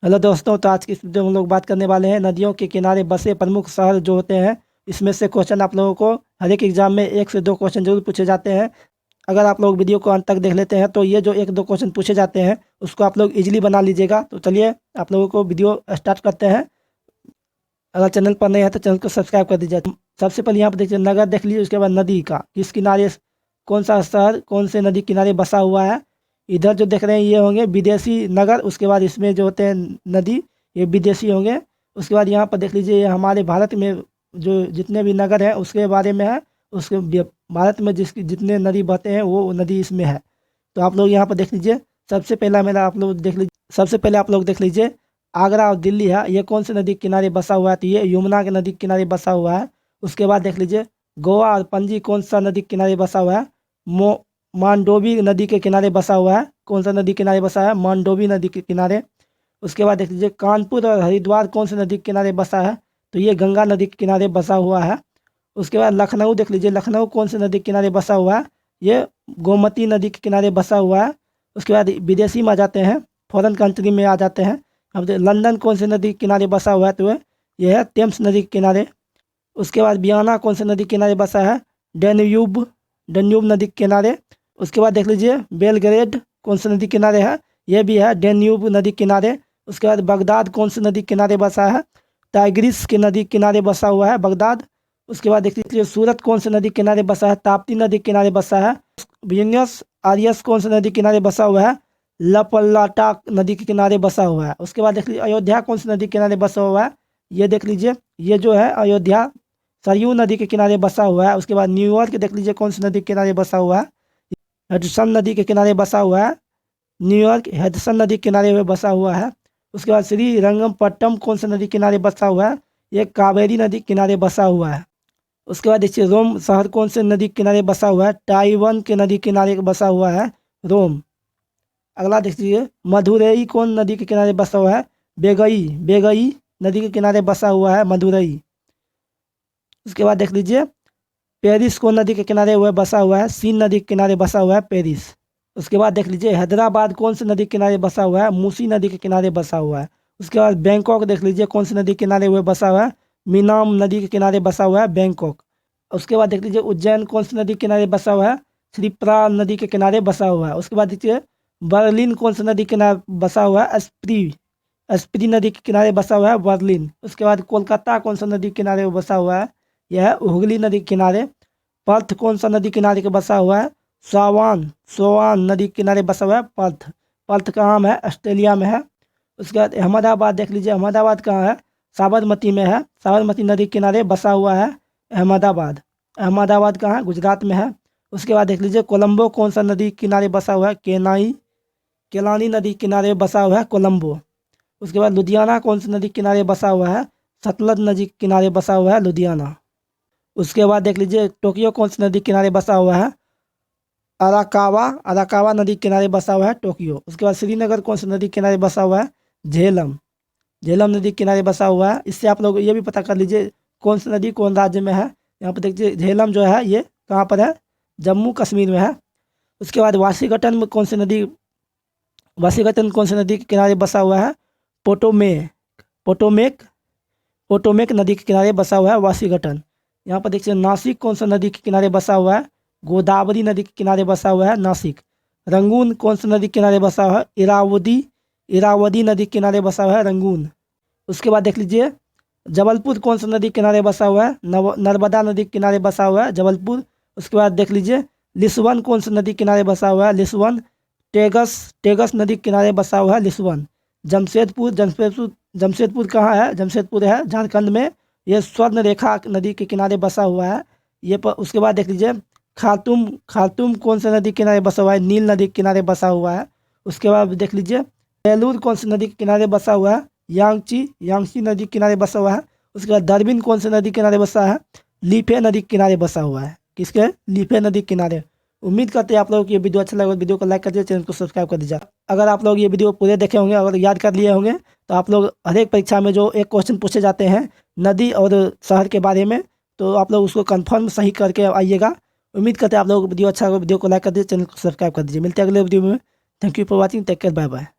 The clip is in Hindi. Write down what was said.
हेलो दोस्तों, तो आज की इस वीडियो में हम लोग बात करने वाले हैं नदियों के किनारे बसे प्रमुख शहर जो होते हैं। इसमें से क्वेश्चन आप लोगों को हर एक एग्जाम में 1 से 2 क्वेश्चन जरूर पूछे जाते हैं। अगर आप लोग वीडियो को अंत तक देख लेते हैं तो ये जो 1-2 क्वेश्चन पूछे जाते हैं उसको आप लोग इजीली बना लीजिएगा। तो चलिए आप लोगों को वीडियो स्टार्ट करते हैं। अगर चैनल पर नए हैं तो चैनल को सब्सक्राइब कर दीजिए। सबसे पहले यहाँ पर देखिए नगर देख लीजिए, उसके बाद नदी का किस किनारे कौन सा शहर कौन से नदी किनारे बसा हुआ है। इधर जो देख रहे हैं ये होंगे विदेशी नगर, उसके बाद इसमें जो होते हैं नदी ये विदेशी होंगे। उसके बाद यहाँ पर देख लीजिए ये हमारे भारत में जो जितने भी नगर हैं उसके बारे में है। उसके भारत में जिसकी जितने नदी बहते हैं वो नदी इसमें है। तो आप लोग यहाँ पर देख लीजिए। सबसे पहले आप लोग देख लीजिए आगरा और दिल्ली है, ये कौन से नदी के किनारे बसा हुआ है, तो ये यमुना के नदी के किनारे बसा हुआ है। उसके बाद देख लीजिए गोवा और पणजी कौन सा नदी के किनारे बसा हुआ है, मांडोवी नदी के किनारे बसा हुआ है। कौन सा नदी के किनारे बसा है, मांडोवी नदी के किनारे। उसके बाद देख लीजिए कानपुर और हरिद्वार कौन सी नदी के किनारे बसा है, तो ये गंगा नदी के किनारे बसा हुआ है। उसके बाद लखनऊ देख लीजिए, लखनऊ कौन सी नदी के किनारे बसा हुआ है, ये गोमती नदी के किनारे बसा हुआ है। उसके बाद विदेशी में आ जाते हैं, फॉरेन कंट्री में आ जाते हैं। अब लंदन कौन सी नदी के किनारे बसा हुआ है, तो यह है टेम्स नदी के किनारे। उसके बाद वियना कौन सी नदी के किनारे बसा है, डेन्यूब नदी के किनारे। उसके बाद देख लीजिए बेलग्रेड कौन सी नदी किनारे है, यह भी है डेन्यूब नदी किनारे। उसके बाद बगदाद कौन सी नदी किनारे बसा है, टाइग्रिस की नदी किनारे बसा हुआ है बगदाद। उसके बाद देख लीजिए सूरत कौन सी नदी किनारे बसा है, ताप्ती नदी किनारे बसा है। ब्यूनस आयर्स कौन सी नदी किनारे बसा हुआ है, लपलाटा नदी के किनारे बसा हुआ है। उसके बाद देख लीजिए अयोध्या कौन सी नदी किनारे बसा हुआ है, ये देख लीजिए ये जो है अयोध्या सरयू नदी के किनारे बसा हुआ है। उसके बाद न्यूयॉर्क देख लीजिए कौन सी नदी के किनारे बसा हुआ है, हडसन नदी के किनारे बसा हुआ है। न्यूयॉर्क हडसन नदी के किनारे में बसा हुआ है। उसके बाद श्रीरंगपट्टम कौन सी नदी किनारे बसा हुआ है, ये कावेरी नदी किनारे बसा हुआ है। उसके बाद देखिए रोम शहर कौन से नदी किनारे बसा हुआ है, टाइवन के नदी किनारे बसा हुआ है रोम। अगला देखिए मदुरई कौन नदी के किनारे बसा हुआ है, बेगई नदी के किनारे बसा हुआ है मदुरई। उसके बाद देख लीजिए पेरिस कौन नदी के किनारे हुआ बसा हुआ है, सीन नदी के किनारे बसा हुआ है पेरिस। उसके बाद देख लीजिए हैदराबाद कौन सी नदी के किनारे बसा हुआ है, मूसी नदी के किनारे बसा हुआ है। उसके बाद बैंकॉक देख लीजिए कौन सी नदी के किनारे हुए बसा हुआ है, मीनाम नदी के किनारे बसा हुआ है बैंकॉक। उसके बाद देख लीजिए उज्जैन कौन सी नदी के किनारे बसा हुआ है, श्रीप्रा नदी के किनारे बसा हुआ है। उसके बाद देखिए बर्लिन कौन सी नदी के किनारे बसा हुआ है, एस्प्री नदी के किनारे बसा हुआ है बर्लिन। उसके बाद कोलकाता कौन सा नदी के किनारे बसा हुआ है, यह है हुगली नदी के किनारे। पर्थ कौन सा नदी किनारे के बसा हुआ है, सोवान नदी के किनारे बसा हुआ है पर्थ कहाँ में है, ऑस्ट्रेलिया में है। उसके बाद अहमदाबाद देख लीजिए, अहमदाबाद कहाँ है, साबरमती में है, साबरमती नदी के किनारे बसा हुआ है अहमदाबाद कहाँ है, गुजरात में है। उसके बाद देख लीजिए कोलंबो कौन सा नदी किनारे बसा हुआ है, केलानी नदी किनारे बसा हुआ है कोलंबो। उसके बाद लुधियाना कौन सी नदी किनारे बसा हुआ है, सतलज नदी किनारे बसा हुआ है लुधियाना। उसके बाद देख लीजिए टोक्यो कौन सी नदी किनारे बसा हुआ है, अराकावा नदी किनारे बसा हुआ है टोक्यो। उसके बाद श्रीनगर कौन सी नदी किनारे बसा हुआ है, झेलम नदी किनारे बसा हुआ है। इससे आप लोग ये भी पता कर लीजिए कौन सी नदी कौन राज्य में है। यहाँ पर देखिए झेलम जो है ये कहाँ पर है, जम्मू कश्मीर में है। उसके बाद वाशिंगटन कौन सी नदी के किनारे बसा हुआ है, पोटोमेक नदी के किनारे बसा हुआ है वाशिंगटन। यहाँ पर देखिए नासिक कौन सा नदी के किनारे बसा हुआ है, गोदावरी नदी के किनारे बसा हुआ है नासिक। रंगून कौन सा नदी के किनारे बसा हुआ है, इरावदी नदी के किनारे बसा हुआ है रंगून। उसके बाद देख लीजिए जबलपुर कौन सा नदी के किनारे बसा हुआ है, नर्मदा नदी के किनारे बसा हुआ है जबलपुर। उसके बाद देख लीजिए लिस्बन कौन सा नदी के किनारे बसा हुआ है, लिस्बन टेगस नदी के किनारे बसा हुआ है लिस्बन। जमशेदपुर कहाँ है, जमशेदपुर है झारखंड में, ये स्वर्ण रेखा नदी के किनारे बसा हुआ है ये उसके बाद देख लीजिए खार्तूम कौन सा नदी के किनारे बसा हुआ है, नील नदी के किनारे बसा हुआ है। उसके बाद देख लीजिए बेलूर कौन सी नदी के किनारे बसा हुआ है, यांगची नदी के किनारे बसा हुआ है। उसके बाद दरबिन कौन सी नदी के किनारे बसा है, लीफे नदी के किनारे बसा हुआ है, किसके, लीफे नदी के किनारे। उम्मीद करते हैं आप लोगों को ये वीडियो अच्छा लगा, वीडियो को लाइक कर दीजिए, चैनल को सब्सक्राइब कर दीजिए। अगर आप लोग ये वीडियो पूरे देखे होंगे, अगर याद कर लिए होंगे, तो आप लोग हर एक परीक्षा में जो एक क्वेश्चन पूछे जाते हैं नदी और शहर के बारे में, तो आप लोग उसको कंफर्म सही करके आइएगा। उम्मीद करते हैं आप लोगों को वीडियो अच्छा लगा, वीडियो को लाइक कर दीजिए, चैनल को सब्सक्राइब कर दीजिए। मिलते हैं अगले वीडियो में। Thank you for watching, take care, bye bye.